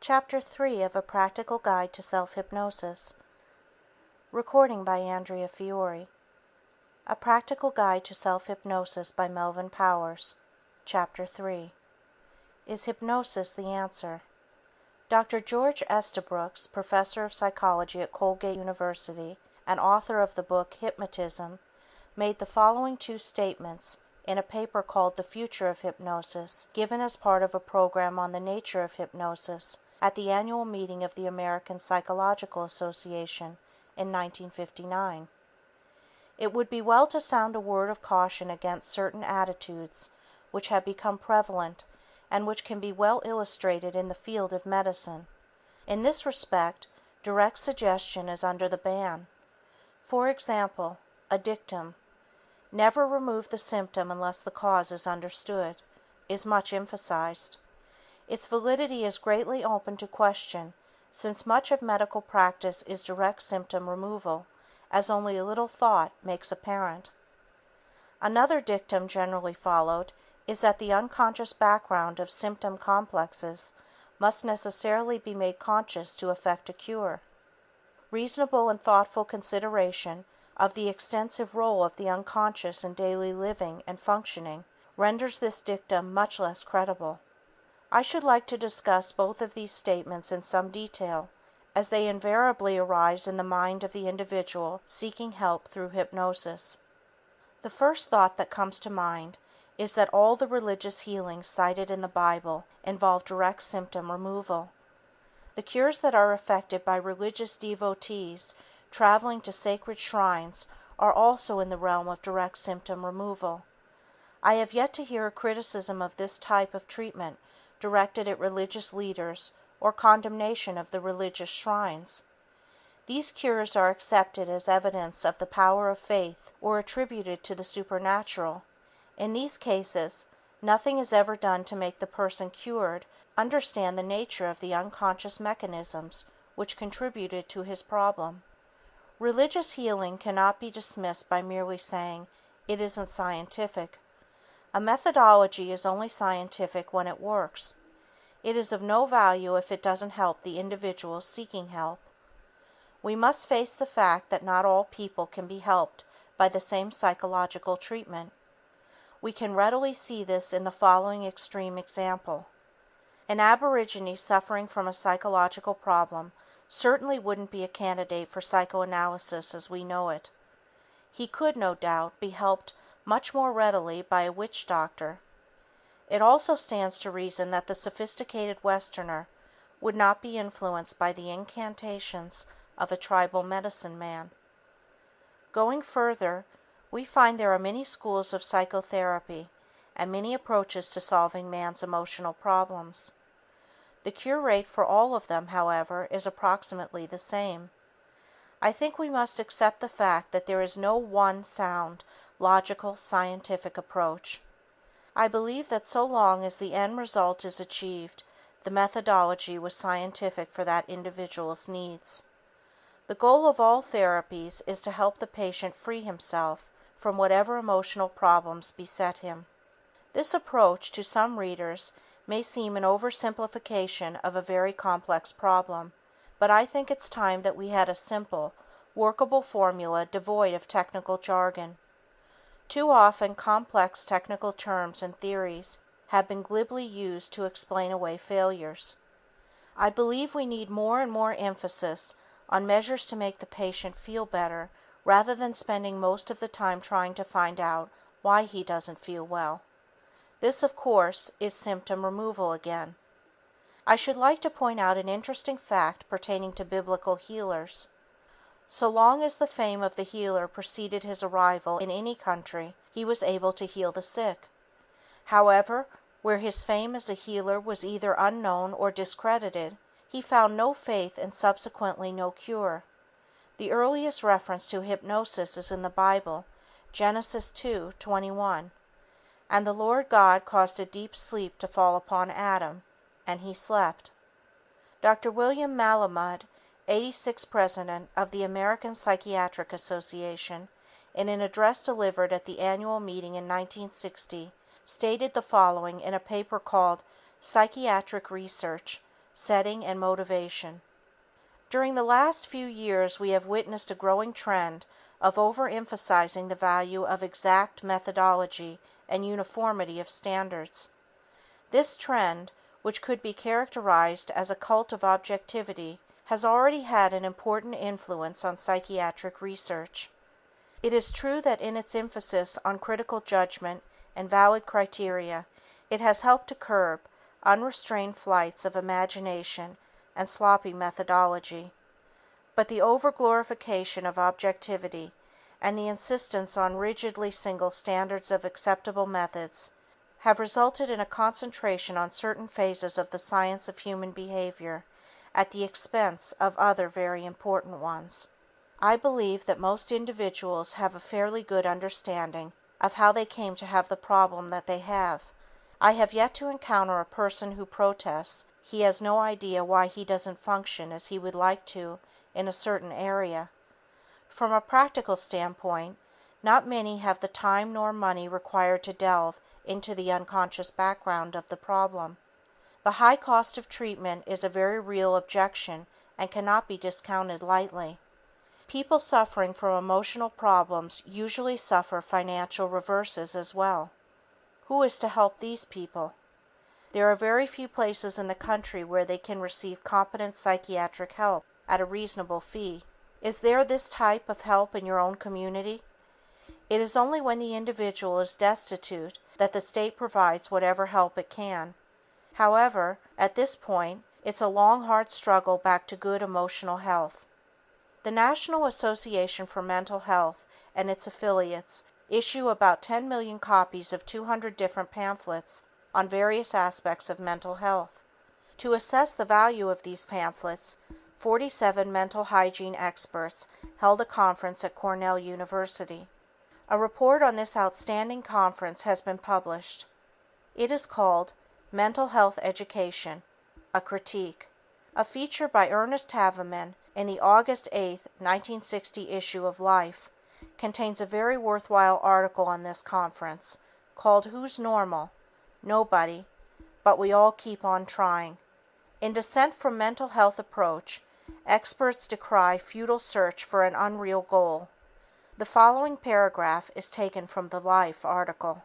Chapter 3 of A Practical Guide to Self-Hypnosis. Recording by Andrea Fiore. A Practical Guide to Self-Hypnosis by Melvin Powers. Chapter 3. Is Hypnosis the Answer? Dr. George Estabrooks, professor of psychology at Colgate University and author of the book Hypnotism, made the following two statements in a paper called The Future of Hypnosis, given as part of a program on the nature of hypnosis at the annual meeting of the American Psychological Association in 1959. It would be well to sound a word of caution against certain attitudes which have become prevalent and which can be well illustrated in the field of medicine. In this respect, direct suggestion is under the ban. For example, a dictum, "Never remove the symptom unless the cause is understood," is much emphasized. Its validity is greatly open to question, since much of medical practice is direct symptom removal, as only a little thought makes apparent. Another dictum generally followed is that the unconscious background of symptom complexes must necessarily be made conscious to effect a cure. Reasonable and thoughtful consideration of the extensive role of the unconscious in daily living and functioning renders this dictum much less credible. I should like to discuss both of these statements in some detail, as they invariably arise in the mind of the individual seeking help through hypnosis. The first thought that comes to mind is that all the religious healings cited in the Bible involve direct symptom removal. The cures that are effected by religious devotees traveling to sacred shrines are also in the realm of direct symptom removal. I have yet to hear a criticism of this type of treatment directed at religious leaders or condemnation of the religious shrines. These cures are accepted as evidence of the power of faith or attributed to the supernatural. In these cases, nothing is ever done to make the person cured understand the nature of the unconscious mechanisms which contributed to his problem. Religious healing cannot be dismissed by merely saying, "It isn't scientific." A methodology is only scientific when it works. It is of no value if it doesn't help the individual seeking help. We must face the fact that not all people can be helped by the same psychological treatment. We can readily see this in the following extreme example. An aborigine suffering from a psychological problem certainly wouldn't be a candidate for psychoanalysis as we know it. He could, no doubt, be helped much more readily by a witch doctor. It also stands to reason that the sophisticated Westerner would not be influenced by the incantations of a tribal medicine man. Going further, we find there are many schools of psychotherapy and many approaches to solving man's emotional problems. The cure rate for all of them, however, is approximately the same. I think we must accept the fact that there is no one sound, logical, scientific approach. I believe that so long as the end result is achieved, the methodology was scientific for that individual's needs. The goal of all therapies is to help the patient free himself from whatever emotional problems beset him. This approach, to some readers, may seem an oversimplification of a very complex problem, but I think it's time that we had a simple, workable formula devoid of technical jargon. Too often complex technical terms and theories have been glibly used to explain away failures. I believe we need more and more emphasis on measures to make the patient feel better rather than spending most of the time trying to find out why he doesn't feel well. This, of course, is symptom removal again. I should like to point out an interesting fact pertaining to biblical healers. So long as the fame of the healer preceded his arrival in any country, he was able to heal the sick. However, where his fame as a healer was either unknown or discredited, he found no faith and subsequently no cure. The earliest reference to hypnosis is in the Bible, Genesis 2:21. "And the Lord God caused a deep sleep to fall upon Adam, and he slept." Dr. William Malamud, 86th President of the American Psychiatric Association, in an address delivered at the annual meeting in 1960, stated the following in a paper called Psychiatric Research, setting, and motivation. During the last few years we have witnessed a growing trend of overemphasizing the value of exact methodology and uniformity of standards. This trend, which could be characterized as a cult of objectivity, has already had an important influence on psychiatric research. It is true that in its emphasis on critical judgment and valid criteria, it has helped to curb unrestrained flights of imagination and sloppy methodology. But the over-glorification of objectivity and the insistence on rigidly single standards of acceptable methods have resulted in a concentration on certain phases of the science of human behavior at the expense of other very important ones. I believe that most individuals have a fairly good understanding of how they came to have the problem that they have. I have yet to encounter a person who protests he has no idea why he doesn't function as he would like to in a certain area. From a practical standpoint, not many have the time nor money required to delve into the unconscious background of the problem. The high cost of treatment is a very real objection and cannot be discounted lightly. People suffering from emotional problems usually suffer financial reverses as well. Who is to help these people? There are very few places in the country where they can receive competent psychiatric help at a reasonable fee. Is there this type of help in your own community? It is only when the individual is destitute that the state provides whatever help it can. However, at this point, it's a long, hard struggle back to good emotional health. The National Association for Mental Health and its affiliates issue about 10 million copies of 200 different pamphlets on various aspects of mental health. To assess the value of these pamphlets, 47 mental hygiene experts held a conference at Cornell University. A report on this outstanding conference has been published. It is called Mental Health Education, a Critique. A feature by Ernest Havemann in the August 8, 1960 issue of Life contains a very worthwhile article on this conference called Who's Normal? Nobody, but we all keep on trying. In Dissent from Mental Health Approach, experts decry futile search for an unreal goal. The following paragraph is taken from the Life article.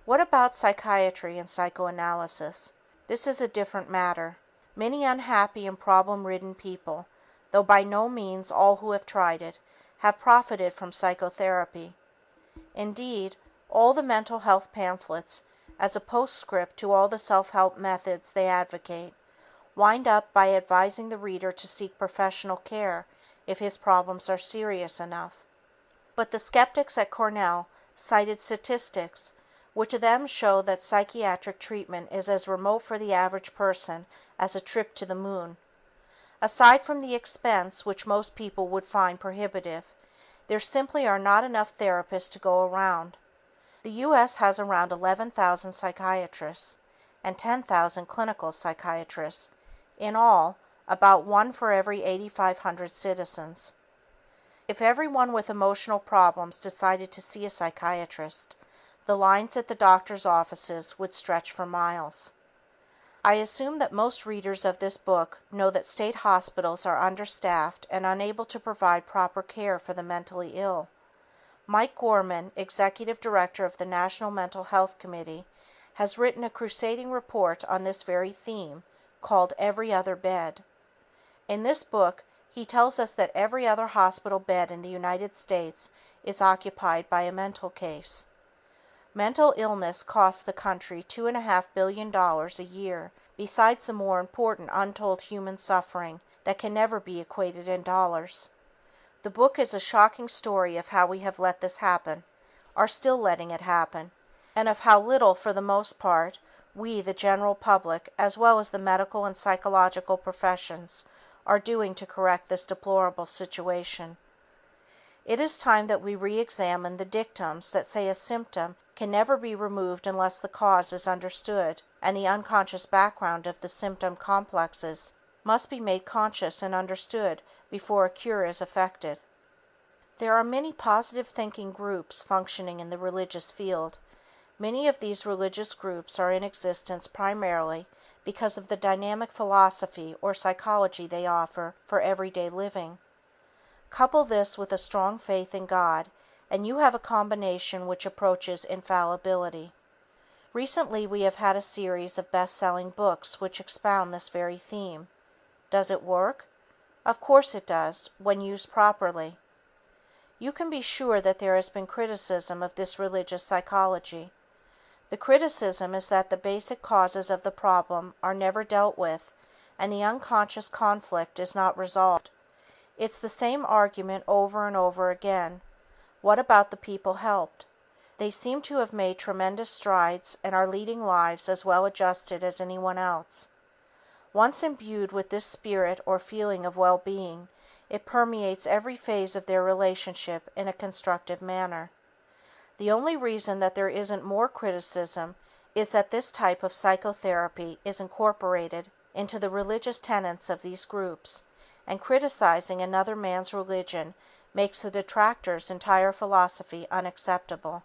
What about psychiatry and psychoanalysis? This is a different matter. Many unhappy and problem-ridden people, though by no means all who have tried it, have profited from psychotherapy. Indeed, all the mental health pamphlets, as a postscript to all the self-help methods they advocate, wind up by advising the reader to seek professional care if his problems are serious enough. But the skeptics at Cornell cited statistics which to them show that psychiatric treatment is as remote for the average person as a trip to the moon. Aside from the expense, which most people would find prohibitive, there simply are not enough therapists to go around. The U.S. has around 11,000 psychiatrists and 10,000 clinical psychiatrists, in all, about 1 for every 8,500 citizens. If everyone with emotional problems decided to see a psychiatrist, the lines at the doctor's offices would stretch for miles. I assume that most readers of this book know that state hospitals are understaffed and unable to provide proper care for the mentally ill. Mike Gorman, Executive Director of the National Mental Health Committee, has written a crusading report on this very theme called Every Other Bed. In this book, he tells us that every other hospital bed in the United States is occupied by a mental case. Mental illness costs the country $2.5 billion a year, besides the more important untold human suffering that can never be equated in dollars. The book is a shocking story of how we have let this happen, are still letting it happen, and of how little, for the most part, we, the general public, as well as the medical and psychological professions, are doing to correct this deplorable situation. It is time that we re-examine the dictums that say a symptom can never be removed unless the cause is understood, and the unconscious background of the symptom complexes must be made conscious and understood before a cure is effected. There are many positive thinking groups functioning in the religious field. Many of these religious groups are in existence primarily because of the dynamic philosophy or psychology they offer for everyday living. Couple this with a strong faith in God, and you have a combination which approaches infallibility. Recently we have had a series of best-selling books which expound this very theme. Does it work? Of course it does, when used properly. You can be sure that there has been criticism of this religious psychology. The criticism is that the basic causes of the problem are never dealt with, and the unconscious conflict is not resolved. It's the same argument over and over again. What about the people helped? They seem to have made tremendous strides and are leading lives as well adjusted as anyone else. Once imbued with this spirit or feeling of well-being, it permeates every phase of their relationship in a constructive manner. The only reason that there isn't more criticism is that this type of psychotherapy is incorporated into the religious tenets of these groups, and criticizing another man's religion makes the detractor's entire philosophy unacceptable.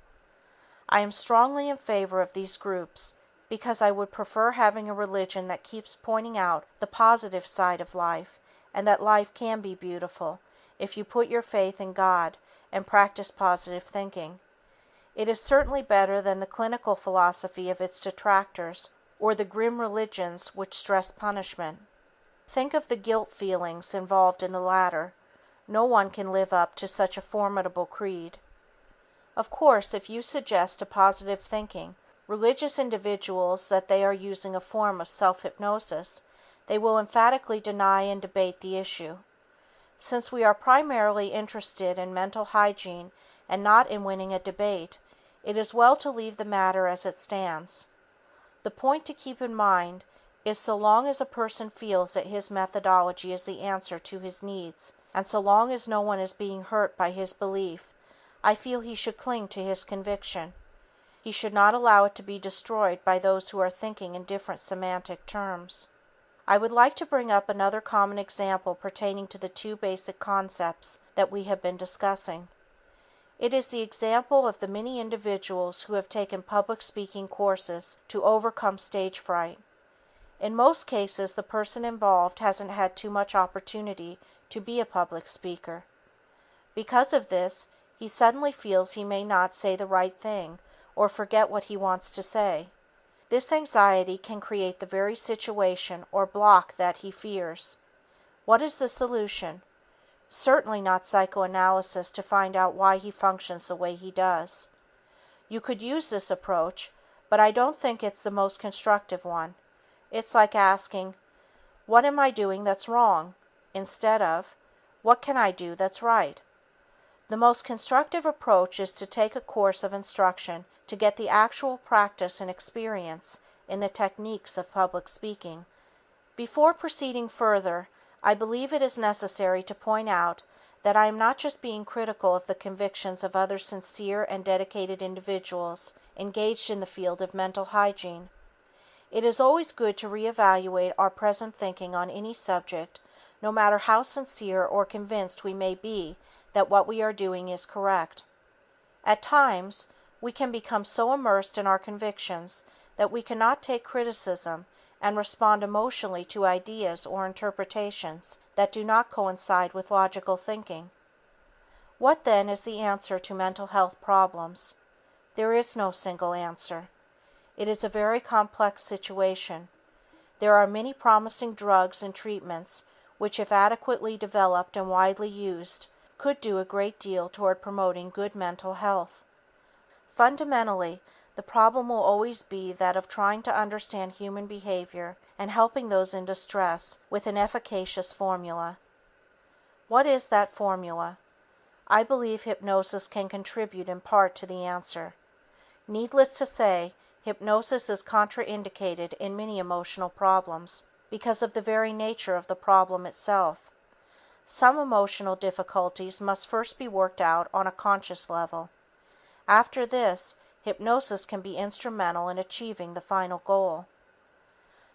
I am strongly in favor of these groups because I would prefer having a religion that keeps pointing out the positive side of life and that life can be beautiful if you put your faith in God and practice positive thinking. It is certainly better than the clinical philosophy of its detractors or the grim religions which stress punishment. Think of the guilt feelings involved in the latter. No one can live up to such a formidable creed. Of course, if you suggest to positive thinking religious individuals that they are using a form of self-hypnosis, they will emphatically deny and debate the issue. Since we are primarily interested in mental hygiene and not in winning a debate, it is well to leave the matter as it stands. The point to keep in mind is so long as a person feels that his methodology is the answer to his needs, and so long as no one is being hurt by his belief, I feel he should cling to his conviction. He should not allow it to be destroyed by those who are thinking in different semantic terms. I would like to bring up another common example pertaining to the two basic concepts that we have been discussing. It is the example of the many individuals who have taken public speaking courses to overcome stage fright. In most cases, the person involved hasn't had too much opportunity to be a public speaker. Because of this, he suddenly feels he may not say the right thing or forget what he wants to say. This anxiety can create the very situation or block that he fears. What is the solution? Certainly not psychoanalysis to find out why he functions the way he does. You could use this approach, but I don't think it's the most constructive one. It's like asking, "What am I doing that's wrong?" instead of, "What can I do that's right?" The most constructive approach is to take a course of instruction to get the actual practice and experience in the techniques of public speaking. Before proceeding further, I believe it is necessary to point out that I am not just being critical of the convictions of other sincere and dedicated individuals engaged in the field of mental hygiene. It is always good to reevaluate our present thinking on any subject, no matter how sincere or convinced we may be that what we are doing is correct. At times, we can become so immersed in our convictions that we cannot take criticism and respond emotionally to ideas or interpretations that do not coincide with logical thinking. What then is the answer to mental health problems? There is no single answer. It is a very complex situation. There are many promising drugs and treatments which, if adequately developed and widely used, could do a great deal toward promoting good mental health. Fundamentally, the problem will always be that of trying to understand human behavior and helping those in distress with an efficacious formula. What is that formula? I believe hypnosis can contribute in part to the answer. Needless to say, hypnosis is contraindicated in many emotional problems because of the very nature of the problem itself. Some emotional difficulties must first be worked out on a conscious level. After this, hypnosis can be instrumental in achieving the final goal.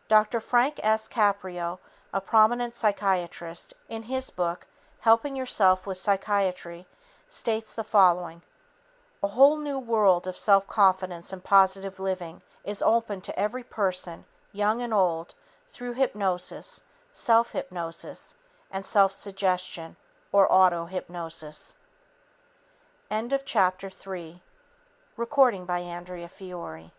Dr. Frank S. Caprio, a prominent psychiatrist, in his book, Helping Yourself with Psychiatry, states the following: "A whole new world of self-confidence and positive living is open to every person young and old, through hypnosis, self-hypnosis, and self-suggestion or auto-hypnosis. End of chapter 3. Recording by Andrea Fiore.